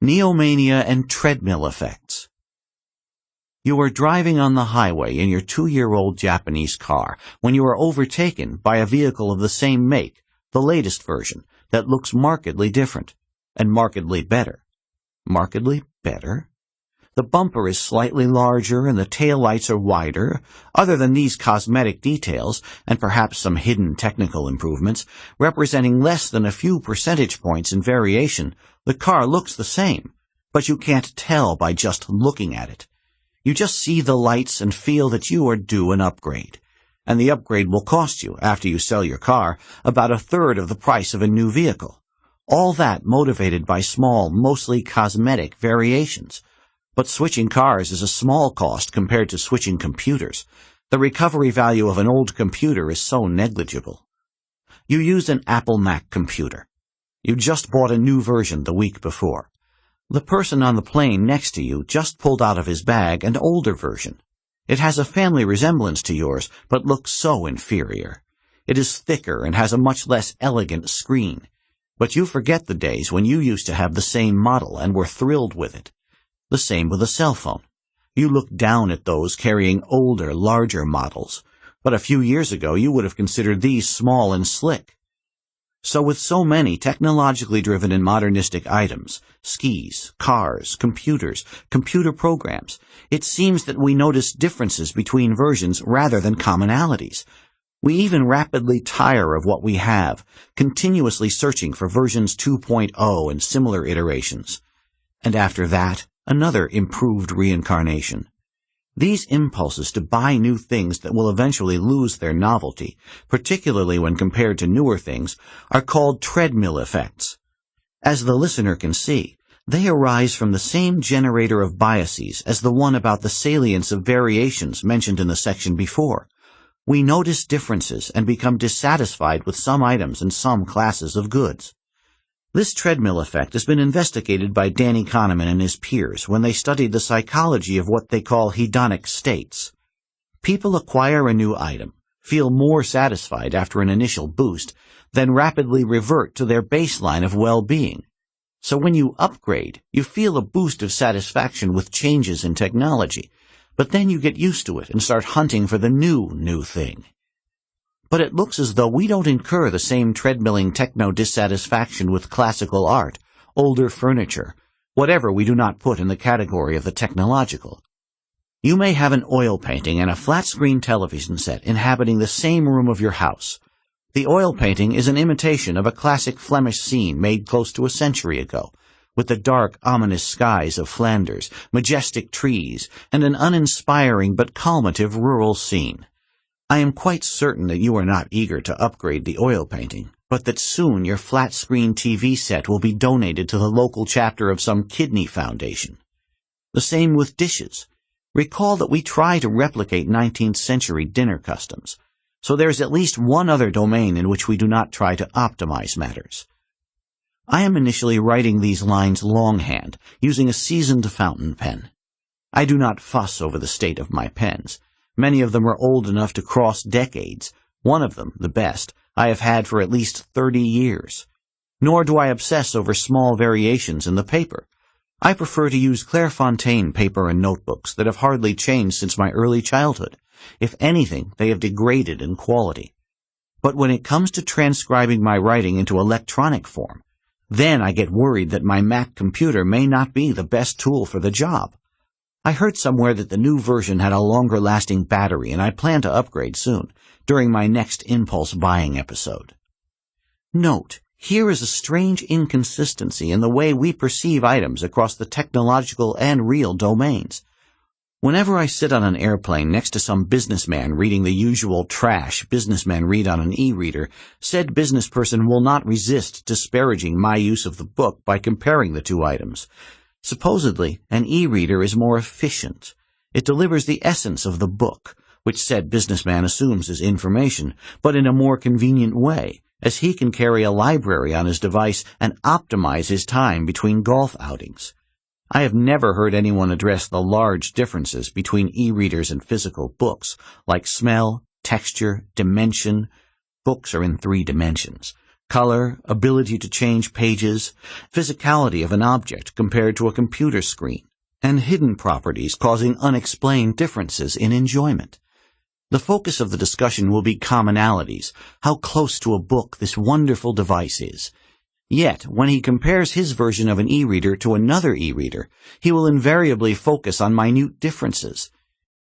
Neomania and treadmill effects. You are driving on the highway in your 2-year-old Japanese car when you are overtaken by a vehicle of the same make, the latest version, that looks markedly different, and markedly better. Markedly better? The bumper is slightly larger and the taillights are wider. Other than these cosmetic details, and perhaps some hidden technical improvements, representing less than a few percentage points in variation, the car looks the same, but you can't tell by just looking at it. You just see the lights and feel that you are due an upgrade. And the upgrade will cost you, after you sell your car, about a third of the price of a new vehicle. All that motivated by small, mostly cosmetic variations. But switching cars is a small cost compared to switching computers. The recovery value of an old computer is so negligible. You use an Apple Mac computer. You just bought a new version the week before. The person on the plane next to you just pulled out of his bag an older version. It has a family resemblance to yours, but looks so inferior. It is thicker and has a much less elegant screen. But you forget the days when you used to have the same model and were thrilled with it. The same with a cell phone. You look down at those carrying older, larger models, but a few years ago you would have considered these small and slick. So with so many technologically driven and modernistic items, skis, cars, computers, computer programs, it seems that we notice differences between versions rather than commonalities. We even rapidly tire of what we have, continuously searching for versions 2.0 and similar iterations. And after that, another improved reincarnation. These impulses to buy new things that will eventually lose their novelty, particularly when compared to newer things, are called treadmill effects. As the listener can see, they arise from the same generator of biases as the one about the salience of variations mentioned in the section before. We notice differences and become dissatisfied with some items and some classes of goods. This treadmill effect has been investigated by Danny Kahneman and his peers when they studied the psychology of what they call hedonic states. People acquire a new item, feel more satisfied after an initial boost, then rapidly revert to their baseline of well-being. So when you upgrade, you feel a boost of satisfaction with changes in technology, but then you get used to it and start hunting for the new thing. But it looks as though we don't incur the same treadmilling techno-dissatisfaction with classical art, older furniture, whatever we do not put in the category of the technological. You may have an oil painting and a flat-screen television set inhabiting the same room of your house. The oil painting is an imitation of a classic Flemish scene made close to a century ago, with the dark, ominous skies of Flanders, majestic trees, and an uninspiring but calmative rural scene. I am quite certain that you are not eager to upgrade the oil painting, but that soon your flat-screen TV set will be donated to the local chapter of some kidney foundation. The same with dishes. Recall that we try to replicate 19th century dinner customs, so there is at least one other domain in which we do not try to optimize matters. I am initially writing these lines longhand, using a seasoned fountain pen. I do not fuss over the state of my pens. Many of them are old enough to cross decades. One of them, the best, I have had for at least 30 years. Nor do I obsess over small variations in the paper. I prefer to use Clairefontaine paper and notebooks that have hardly changed since my early childhood. If anything, they have degraded in quality. But when it comes to transcribing my writing into electronic form, then I get worried that my Mac computer may not be the best tool for the job. I heard somewhere that the new version had a longer-lasting battery, and I plan to upgrade soon, during my next impulse buying episode. Note, here is a strange inconsistency in the way we perceive items across the technological and real domains. Whenever I sit on an airplane next to some businessman reading the usual trash businessmen read on an e-reader, said businessperson will not resist disparaging my use of the book by comparing the two items. Supposedly, an e-reader is more efficient. It delivers the essence of the book, which said businessman assumes is information, but in a more convenient way, as he can carry a library on his device and optimize his time between golf outings. I have never heard anyone address the large differences between e-readers and physical books, like smell, texture, dimension. Books are in 3 dimensions. color, ability to change pages, physicality of an object compared to a computer screen, and hidden properties causing unexplained differences in enjoyment. The focus of the discussion will be commonalities, how close to a book this wonderful device is. Yet, when he compares his version of an e-reader to another e-reader, he will invariably focus on minute differences,